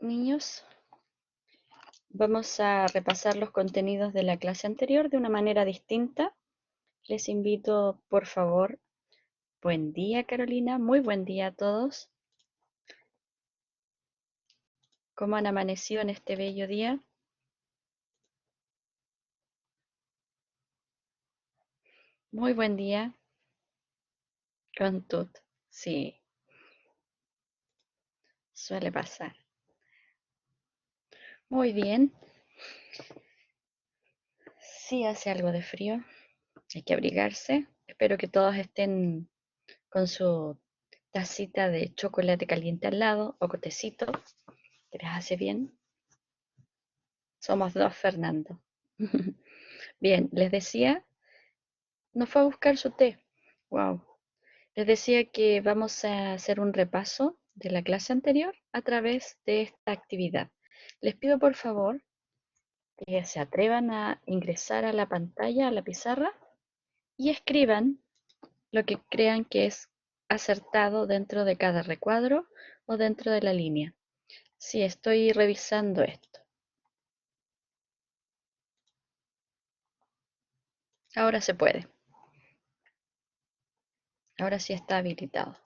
Niños, vamos a repasar los contenidos de la clase anterior de una manera distinta. Les invito, por favor, buen día, Carolina, muy buen día a todos. ¿Cómo han amanecido en este bello día? Muy buen día, con tut. Sí, suele pasar. Muy bien, sí hace algo de frío, hay que abrigarse. Espero que todos estén con su tacita de chocolate caliente al lado o cotecito, que les hace bien. Somos dos Fernando. Bien, les decía, no fue a buscar su té. Wow. Les decía que vamos a hacer un repaso de la clase anterior a través de esta actividad. Les pido por favor que se atrevan a ingresar a la pantalla, a la pizarra, y escriban lo que crean que es acertado dentro de cada recuadro o dentro de la línea. Sí, estoy revisando esto. Ahora se puede. Ahora sí está habilitado.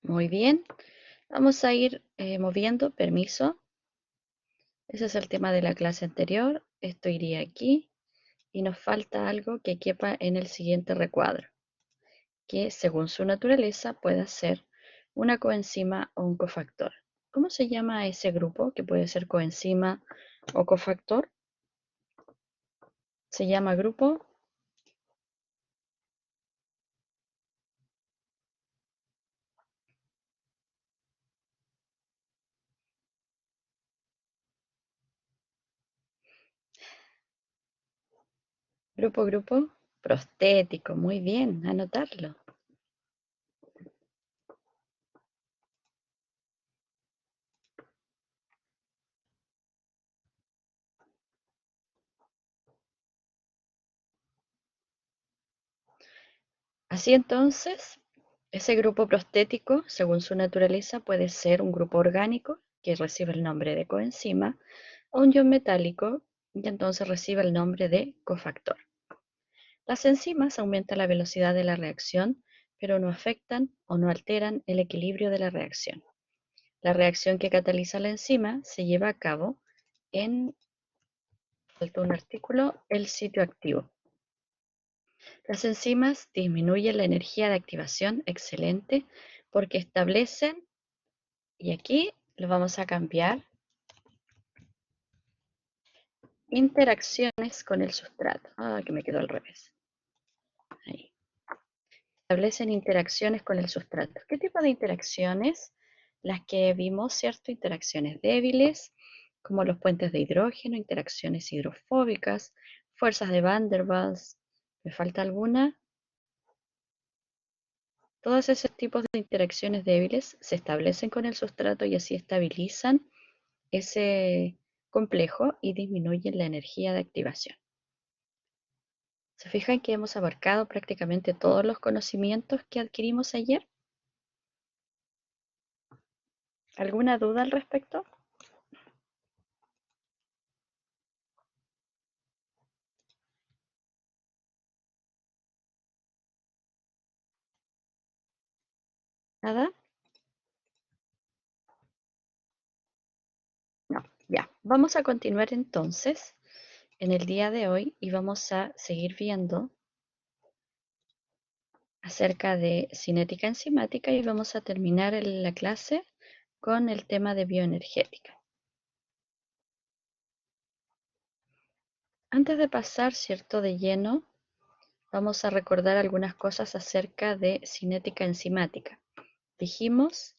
Muy bien. Vamos a ir moviendo, permiso. Ese es el tema de la clase anterior. Esto iría aquí y nos falta algo que quepa en el siguiente recuadro, que según su naturaleza puede ser una coenzima o un cofactor. ¿Cómo se llama ese grupo que puede ser coenzima o cofactor? Se llama grupo prostético. Muy bien, anotarlo. Así entonces, ese grupo prostético, según su naturaleza, puede ser un grupo orgánico, que recibe el nombre de coenzima, o un ion metálico, que entonces recibe el nombre de cofactor. Las enzimas aumentan la velocidad de la reacción, pero no afectan o no alteran el equilibrio de la reacción. La reacción que cataliza la enzima se lleva a cabo en, falta un artículo, el sitio activo. Las enzimas disminuyen la energía de activación, excelente, porque establecen, y aquí lo vamos a cambiar, interacciones con el sustrato. Ah, que me quedó al revés. Ahí. Establecen interacciones con el sustrato. ¿Qué tipo de interacciones? Las que vimos, ¿cierto? Interacciones débiles, como los puentes de hidrógeno, interacciones hidrofóbicas, fuerzas de Van der Waals. ¿Me falta alguna? Todos esos tipos de interacciones débiles se establecen con el sustrato y así estabilizan ese complejo y disminuyen la energía de activación. ¿Se fijan que hemos abarcado prácticamente todos los conocimientos que adquirimos ayer? ¿Alguna duda al respecto? ¿Nada? No. Ya. Vamos a continuar entonces en el día de hoy y vamos a seguir viendo acerca de cinética enzimática y vamos a terminar la clase con el tema de bioenergética. Antes de pasar, ¿cierto?, de lleno, vamos a recordar algunas cosas acerca de cinética enzimática. Dijimos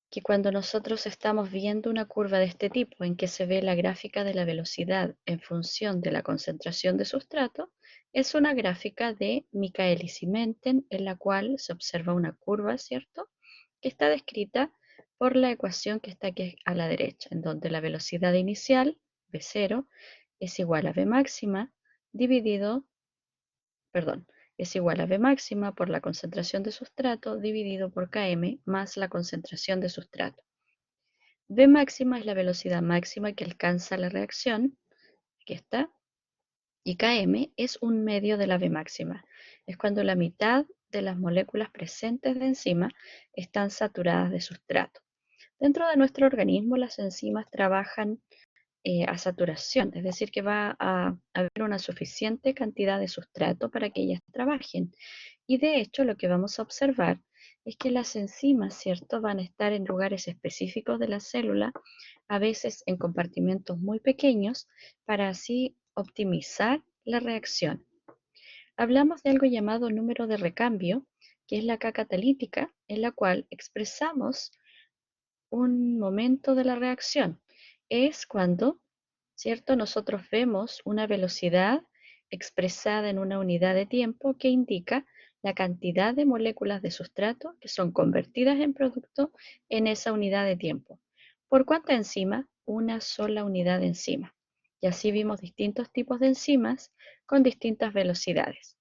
que cuando nosotros estamos viendo una curva de este tipo en que se ve la gráfica de la velocidad en función de la concentración de sustrato, es una gráfica de Michaelis-Menten en la cual se observa una curva, ¿cierto?, que está descrita por la ecuación que está aquí a la derecha, en donde la velocidad inicial, v0, es igual a v máxima dividido, perdón, es igual a V máxima por la concentración de sustrato dividido por Km más la concentración de sustrato. V máxima es la velocidad máxima que alcanza la reacción, aquí está, y Km es un medio de la V máxima. Es cuando la mitad de las moléculas presentes de enzima están saturadas de sustrato. Dentro de nuestro organismo las enzimas trabajan a saturación, es decir, que va a haber una suficiente cantidad de sustrato para que ellas trabajen. Y de hecho, lo que vamos a observar es que las enzimas, ¿cierto?, van a estar en lugares específicos de la célula, a veces en compartimentos muy pequeños, para así optimizar la reacción. Hablamos de algo llamado número de recambio, que es la K catalítica, en la cual expresamos un momento de la reacción. Es cuando, ¿cierto?, nosotros vemos una velocidad expresada en una unidad de tiempo que indica la cantidad de moléculas de sustrato que son convertidas en producto en esa unidad de tiempo. ¿Por cuánta enzima? Una sola unidad de enzima. Y así vimos distintos tipos de enzimas con distintas velocidades.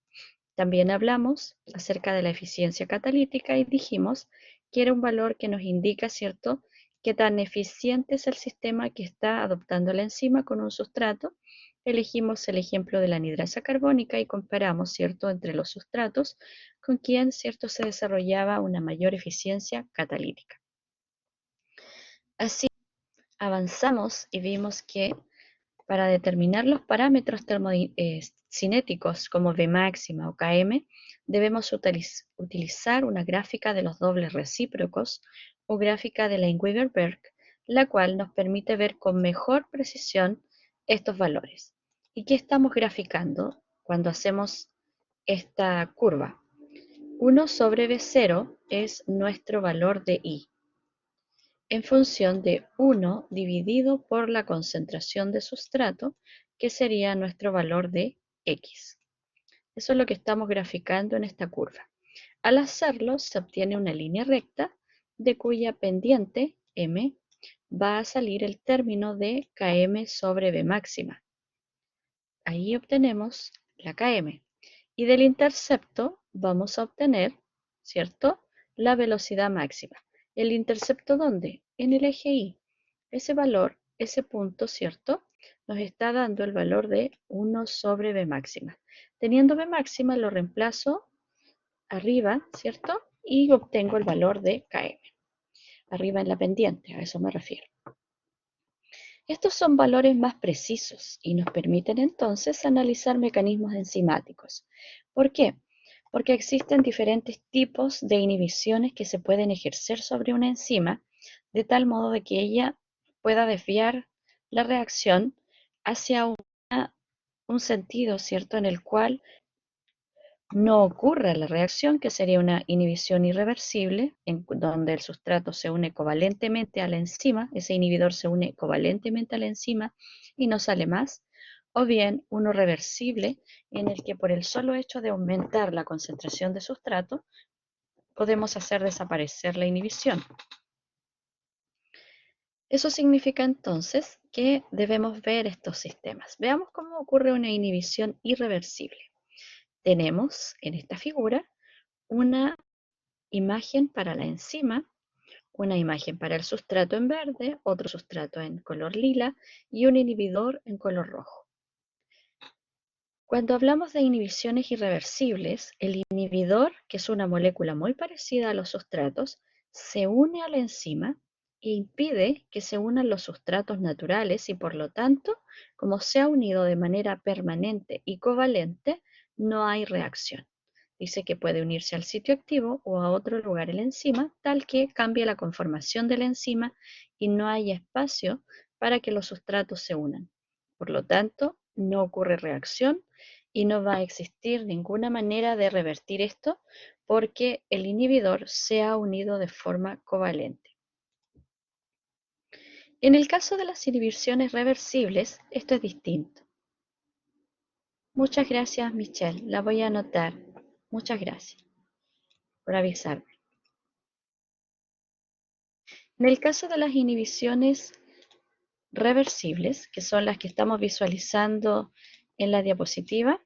También hablamos acerca de la eficiencia catalítica y dijimos que era un valor que nos indica, ¿cierto?, qué tan eficiente es el sistema que está adoptando la enzima con un sustrato. Elegimos el ejemplo de la anhidrasa carbónica y comparamos, ¿cierto?, entre los sustratos con quien, ¿cierto?, se desarrollaba una mayor eficiencia catalítica. Así avanzamos y vimos que para determinar los parámetros cinéticos como V máxima o Km, debemos utilizar una gráfica de los dobles recíprocos o gráfica de Leighton-Weaver-Berg, la cual nos permite ver con mejor precisión estos valores. ¿Y qué estamos graficando cuando hacemos esta curva? 1 sobre V0 es nuestro valor de I en función de 1 dividido por la concentración de sustrato, que sería nuestro valor de X. Eso es lo que estamos graficando en esta curva. Al hacerlo, se obtiene una línea recta de cuya pendiente, M, va a salir el término de Km sobre V máxima. Ahí obtenemos la Km. Y del intercepto vamos a obtener, ¿cierto?, la velocidad máxima. ¿El intercepto dónde? En el eje Y. Ese valor, ese punto, ¿cierto?, nos está dando el valor de 1 sobre V máxima. Teniendo V máxima lo reemplazo arriba, ¿cierto?, y obtengo el valor de Km. Arriba en la pendiente, a eso me refiero. Estos son valores más precisos y nos permiten entonces analizar mecanismos enzimáticos. ¿Por qué? Porque existen diferentes tipos de inhibiciones que se pueden ejercer sobre una enzima de tal modo de que ella pueda desviar la reacción hacia un sentido, ¿cierto?, en el cual no ocurra la reacción, que sería una inhibición irreversible, en donde el sustrato se une covalentemente a la enzima, ese inhibidor se une covalentemente a la enzima y no sale más, o bien uno reversible, en el que por el solo hecho de aumentar la concentración de sustrato, podemos hacer desaparecer la inhibición. Eso significa entonces que debemos ver estos sistemas. Veamos cómo ocurre una inhibición irreversible. Tenemos en esta figura una imagen para la enzima, una imagen para el sustrato en verde, otro sustrato en color lila y un inhibidor en color rojo. Cuando hablamos de inhibiciones irreversibles, el inhibidor, que es una molécula muy parecida a los sustratos, se une a la enzima e impide que se unan los sustratos naturales y por lo tanto, como se ha unido de manera permanente y covalente, no hay reacción. Dice que puede unirse al sitio activo o a otro lugar en la enzima, tal que cambie la conformación de la enzima y no hay espacio para que los sustratos se unan. Por lo tanto, no ocurre reacción y no va a existir ninguna manera de revertir esto porque el inhibidor se ha unido de forma covalente. En el caso de las inhibiciones reversibles, esto es distinto. Muchas gracias, Michelle. La voy a anotar. Muchas gracias por avisarme. En el caso de las inhibiciones reversibles, que son las que estamos visualizando en la diapositiva,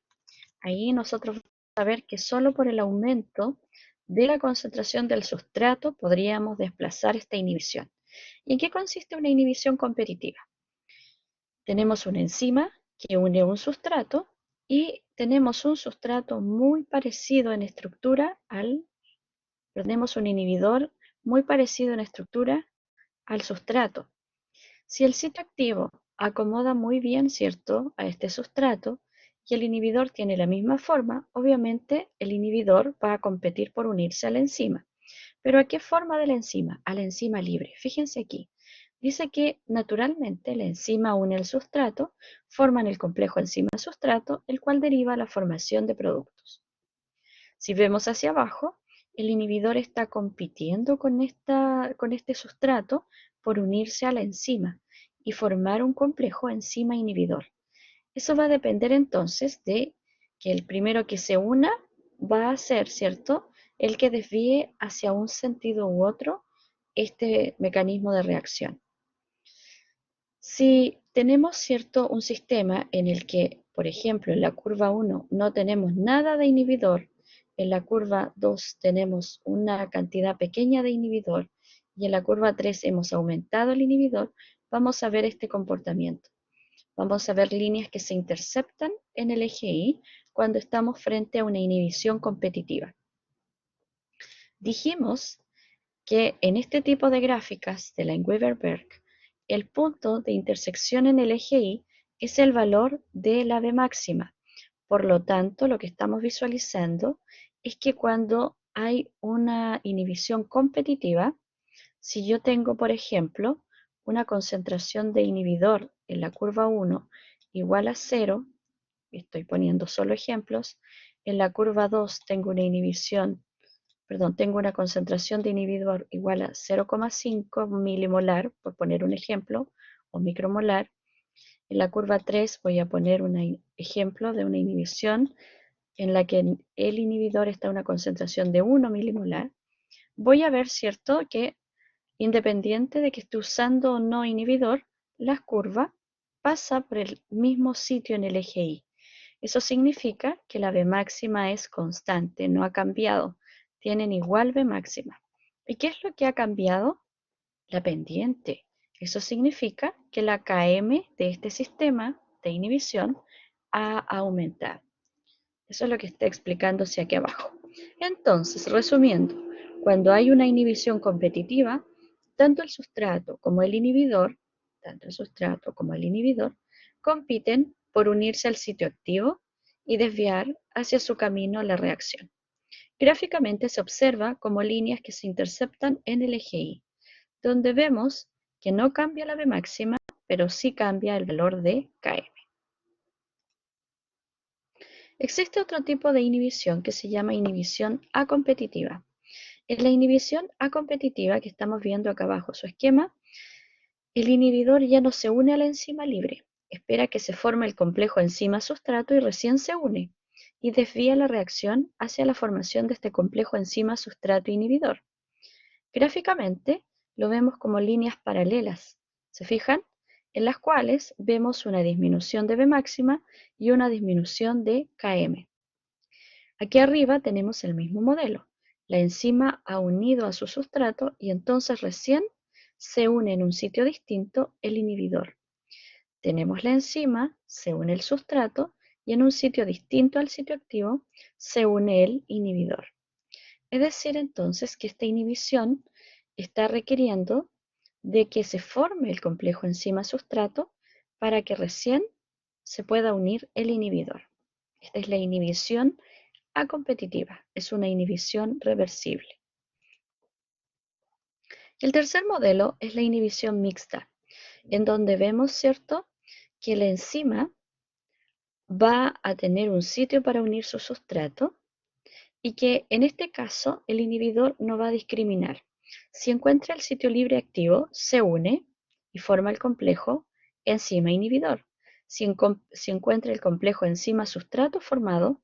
ahí nosotros vamos a ver que solo por el aumento de la concentración del sustrato podríamos desplazar esta inhibición. ¿Y en qué consiste una inhibición competitiva? Tenemos una enzima que une un sustrato y tenemos un sustrato muy parecido en estructura tenemos un inhibidor muy parecido en estructura al sustrato. Si el sitio activo acomoda muy bien, ¿cierto?, a este sustrato y el inhibidor tiene la misma forma, obviamente el inhibidor va a competir por unirse a la enzima. ¿Pero a qué forma de la enzima? A la enzima libre. Fíjense aquí. Dice que naturalmente la enzima une el sustrato, forman el complejo enzima-sustrato, el cual deriva a la formación de productos. Si vemos hacia abajo, el inhibidor está compitiendo con este sustrato por unirse a la enzima y formar un complejo enzima-inhibidor. Eso va a depender entonces de que el primero que se una va a ser, ¿cierto?, el que desvíe hacia un sentido u otro este mecanismo de reacción. Si tenemos, ¿cierto?, un sistema en el que, por ejemplo, en la curva 1 no tenemos nada de inhibidor, en la curva 2 tenemos una cantidad pequeña de inhibidor y en la curva 3 hemos aumentado el inhibidor, vamos a ver este comportamiento. Vamos a ver líneas que se interceptan en el eje Y cuando estamos frente a una inhibición competitiva. Dijimos que en este tipo de gráficas de Lineweaver-Berg, el punto de intersección en el eje Y es el valor de la B máxima. Por lo tanto, lo que estamos visualizando es que cuando hay una inhibición competitiva, si yo tengo, por ejemplo, una concentración de inhibidor en la curva 1 igual a 0, estoy poniendo solo ejemplos, en la curva 2 tengo tengo una concentración de inhibidor igual a 0,5 milimolar, por poner un ejemplo, o micromolar. En la curva 3 voy a poner un ejemplo de una inhibición en la que el inhibidor está a una concentración de 1 milimolar. Voy a ver, ¿cierto?, que independiente de que esté usando o no inhibidor, la curva pasa por el mismo sitio en el eje Y. Eso significa que la B máxima es constante, no ha cambiado. Tienen igual B máxima. ¿Y qué es lo que ha cambiado? La pendiente. Eso significa que la Km de este sistema de inhibición ha aumentado. Eso es lo que está explicándose aquí abajo. Entonces, resumiendo, cuando hay una inhibición competitiva, tanto el sustrato como el inhibidor, compiten por unirse al sitio activo y desviar hacia su camino la reacción. Gráficamente se observa como líneas que se interceptan en el eje Y, donde vemos que no cambia la B máxima, pero sí cambia el valor de Km. Existe otro tipo de inhibición que se llama inhibición acompetitiva. En la inhibición acompetitiva que estamos viendo acá abajo su esquema, el inhibidor ya no se une a la enzima libre, espera que se forme el complejo enzima-sustrato y recién se une. y desvía la reacción hacia la formación de este complejo enzima sustrato inhibidor. Gráficamente lo vemos como líneas paralelas, ¿se fijan? En las cuales vemos una disminución de B máxima y una disminución de Km. Aquí arriba tenemos el mismo modelo. La enzima ha unido a su sustrato y entonces recién se une en un sitio distinto el inhibidor. Tenemos la enzima, se une el sustrato y en un sitio distinto al sitio activo se une el inhibidor. Es decir, entonces, que esta inhibición está requiriendo de que se forme el complejo enzima-sustrato para que recién se pueda unir el inhibidor. Esta es la inhibición acompetitiva, es una inhibición reversible. El tercer modelo es la inhibición mixta, en donde vemos, ¿cierto?, que la enzima va a tener un sitio para unir su sustrato y que en este caso el inhibidor no va a discriminar. Si encuentra el sitio libre activo, se une y forma el complejo enzima inhibidor. Si encuentra el complejo enzima sustrato formado,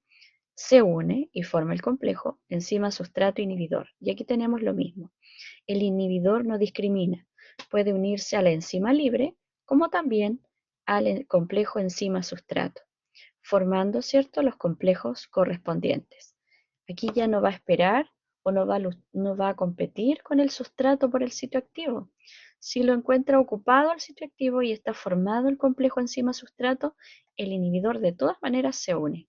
se une y forma el complejo enzima sustrato inhibidor. Y aquí tenemos lo mismo. El inhibidor no discrimina. Puede unirse a la enzima libre como también al complejo enzima sustrato, formando, ¿cierto?, los complejos correspondientes. Aquí ya no va a esperar o no va a competir con el sustrato por el sitio activo. Si lo encuentra ocupado el sitio activo y está formado el complejo enzima sustrato, el inhibidor de todas maneras se une.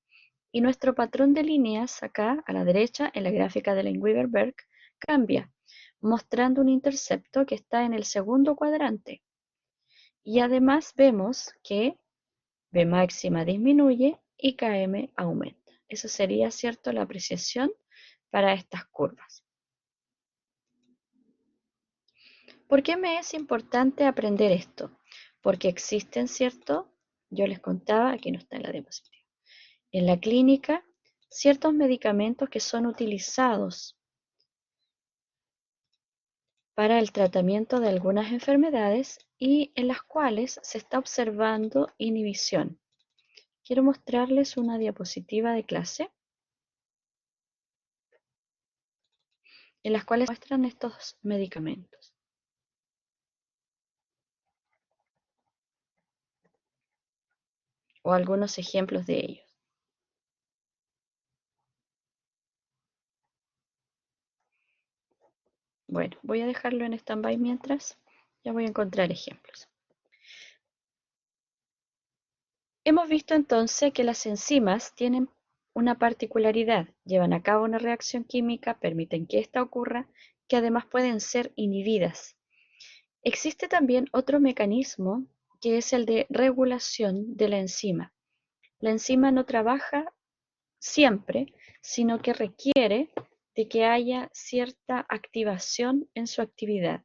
Y nuestro patrón de líneas acá a la derecha en la gráfica de Leinweber-Berg cambia, mostrando un intercepto que está en el segundo cuadrante. Y además vemos que B máxima disminuye y Km aumenta. Eso sería, ¿cierto?, la apreciación para estas curvas. ¿Por qué me es importante aprender esto? Porque existen, ¿cierto? Yo les contaba, aquí no está en la diapositiva, en la clínica, ciertos medicamentos que son utilizados para el tratamiento de algunas enfermedades y en las cuales se está observando inhibición. Quiero mostrarles una diapositiva de clase en las cuales muestran estos medicamentos o algunos ejemplos de ellos. Bueno, voy a dejarlo en stand-by mientras, ya voy a encontrar ejemplos. Hemos visto entonces que las enzimas tienen una particularidad, llevan a cabo una reacción química, permiten que ésta ocurra, que además pueden ser inhibidas. Existe también otro mecanismo que es el de regulación de la enzima. La enzima no trabaja siempre, sino que requiere de que haya cierta activación en su actividad.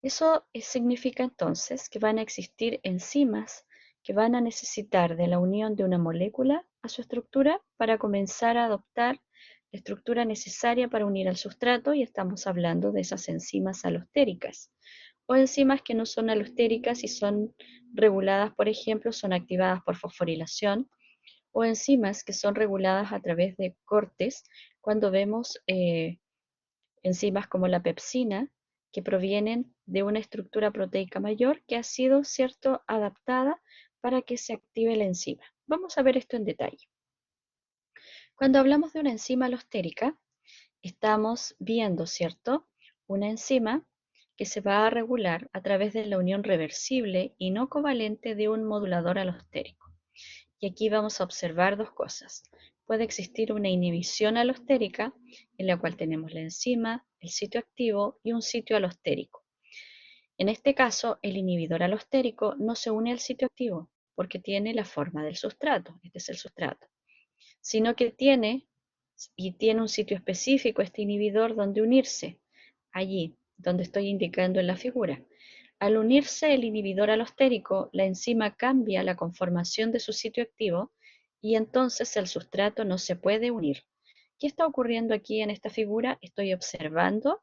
Eso significa entonces que van a existir enzimas que van a necesitar de la unión de una molécula a su estructura para comenzar a adoptar la estructura necesaria para unir al sustrato, y estamos hablando de esas enzimas alostéricas o enzimas que no son alostéricas y son reguladas, por ejemplo, son activadas por fosforilación, o enzimas que son reguladas a través de cortes cuando vemos enzimas como la pepsina, que provienen de una estructura proteica mayor que ha sido, ¿cierto?, adaptada para que se active la enzima. Vamos a ver esto en detalle. Cuando hablamos de una enzima alostérica, estamos viendo, ¿cierto?, una enzima que se va a regular a través de la unión reversible y no covalente de un modulador alostérico. Y aquí vamos a observar dos cosas. Puede existir una inhibición alostérica, en la cual tenemos la enzima, el sitio activo y un sitio alostérico. En este caso, el inhibidor alostérico no se une al sitio activo porque tiene la forma del sustrato, este es el sustrato, sino que tiene un sitio específico este inhibidor donde unirse, allí donde estoy indicando en la figura. Al unirse el inhibidor alostérico, la enzima cambia la conformación de su sitio activo y entonces el sustrato no se puede unir. ¿Qué está ocurriendo aquí en esta figura? Estoy observando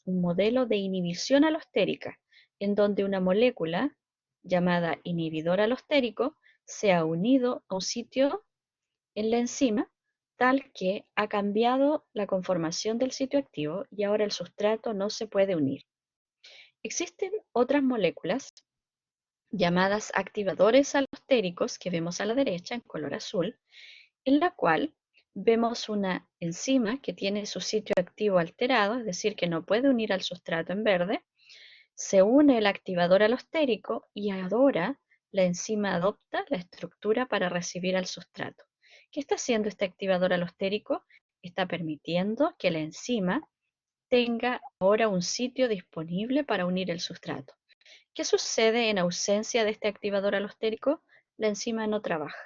un modelo de inhibición alostérica, en donde una molécula llamada inhibidor alostérico se ha unido a un sitio en la enzima tal que ha cambiado la conformación del sitio activo y ahora el sustrato no se puede unir. Existen otras moléculas llamadas activadores alostéricos que vemos a la derecha en color azul, en la cual vemos una enzima que tiene su sitio activo alterado, es decir, que no puede unir al sustrato en verde, se une el activador alostérico y ahora la enzima adopta la estructura para recibir al sustrato. ¿Qué está haciendo este activador alostérico? Está permitiendo que la enzima tenga ahora un sitio disponible para unir el sustrato. ¿Qué sucede en ausencia de este activador alostérico? La enzima no trabaja.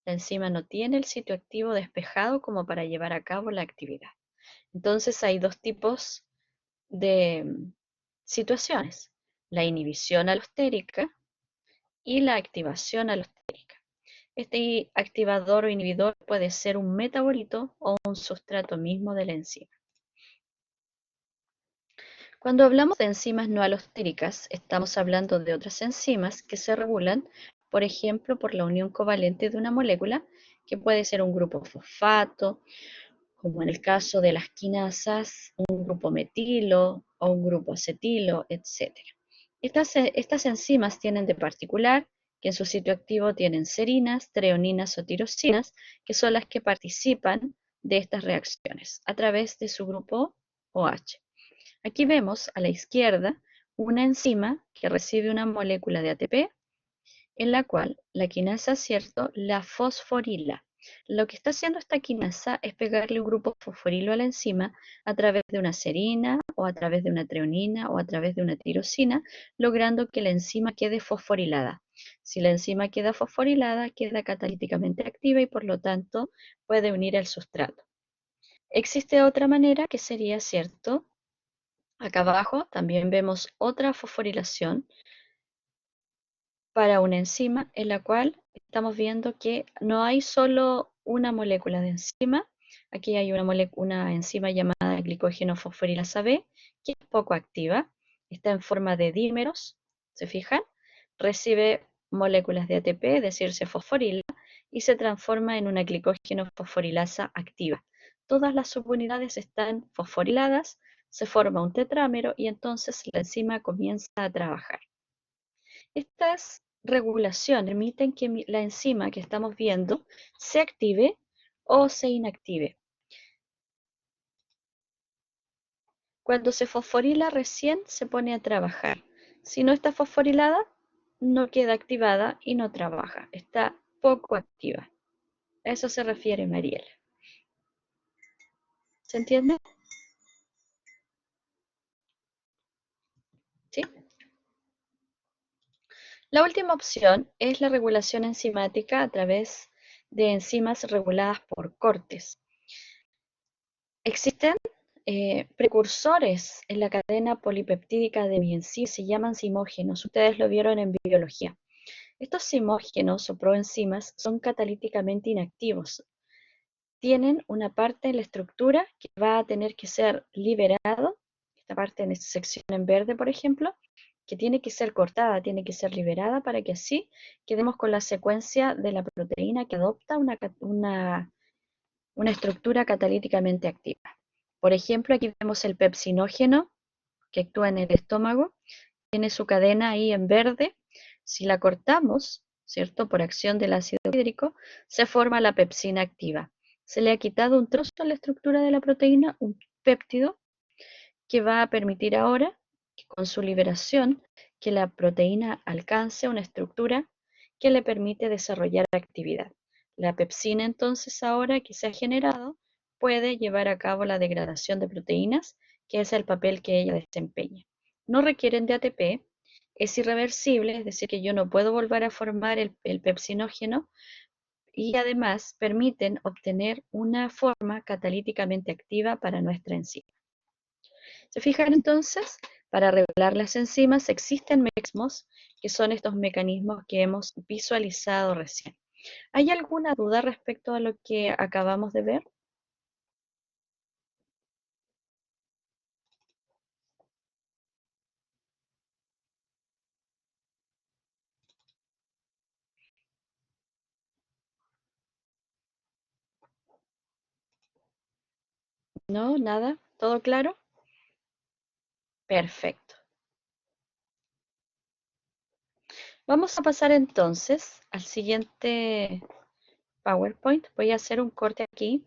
La enzima no tiene el sitio activo despejado como para llevar a cabo la actividad. Entonces hay dos tipos de situaciones: la inhibición alostérica y la activación alostérica. Este activador o inhibidor puede ser un metabolito o un sustrato mismo de la enzima. Cuando hablamos de enzimas no alostéricas, estamos hablando de otras enzimas que se regulan, por ejemplo, por la unión covalente de una molécula, que puede ser un grupo fosfato, como en el caso de las quinasas, un grupo metilo o un grupo acetilo, etcétera. Estas enzimas tienen de particular que en su sitio activo tienen serinas, treoninas o tirosinas, que son las que participan de estas reacciones a través de su grupo OH. Aquí vemos a la izquierda una enzima que recibe una molécula de ATP en la cual la quinasa, ¿cierto?, la fosforila. Lo que está haciendo esta quinasa es pegarle un grupo fosforilo a la enzima a través de una serina o a través de una treonina o a través de una tirosina, logrando que la enzima quede fosforilada. Si la enzima queda fosforilada, queda catalíticamente activa y por lo tanto puede unir el sustrato. Existe otra manera que sería, ¿cierto? Acá abajo también vemos otra fosforilación para una enzima en la cual estamos viendo que no hay solo una molécula de enzima. Aquí hay una enzima llamada glicógeno fosforilasa B, que es poco activa, está en forma de dímeros, ¿se fijan? Recibe moléculas de ATP, es decir, se fosforila y se transforma en una glicógeno fosforilasa activa. Todas las subunidades están fosforiladas, se forma un tetrámero y entonces la enzima comienza a trabajar. Estas regulaciones permiten que la enzima que estamos viendo se active o se inactive. Cuando se fosforila recién se pone a trabajar. Si no está fosforilada, no queda activada y no trabaja. Está poco activa. A eso se refiere Mariela. ¿Se entiende? ¿Sí? La última opción es la regulación enzimática a través de enzimas reguladas por cortes. Existen precursores en la cadena polipeptídica de mienzimas, se llaman zimógenos. Ustedes lo vieron en biología. Estos zimógenos o proenzimas son catalíticamente inactivos. Tienen una parte en la estructura que va a tener que ser liberado, esta parte en esta sección en verde, por ejemplo, que tiene que ser cortada, tiene que ser liberada para que así quedemos con la secuencia de la proteína que adopta una estructura catalíticamente activa. Por ejemplo, aquí vemos el pepsinógeno que actúa en el estómago, tiene su cadena ahí en verde. Si la cortamos, ¿cierto? Por acción del ácido hídrico, se forma la pepsina activa. Se le ha quitado un trozo a la estructura de la proteína, un péptido, que va a permitir ahora, con su liberación, que la proteína alcance una estructura que le permite desarrollar actividad. La pepsina entonces ahora que se ha generado puede llevar a cabo la degradación de proteínas, que es el papel que ella desempeña. No requieren de ATP, es irreversible, es decir, que yo no puedo volver a formar el pepsinógeno y además permiten obtener una forma catalíticamente activa para nuestra enzima. ¿Se fijan entonces? Para regular las enzimas existen mecanismos que son estos mecanismos que hemos visualizado recién. ¿Hay alguna duda respecto a lo que acabamos de ver? No, nada, ¿todo claro? Perfecto. Vamos a pasar entonces al siguiente PowerPoint. Voy a hacer un corte aquí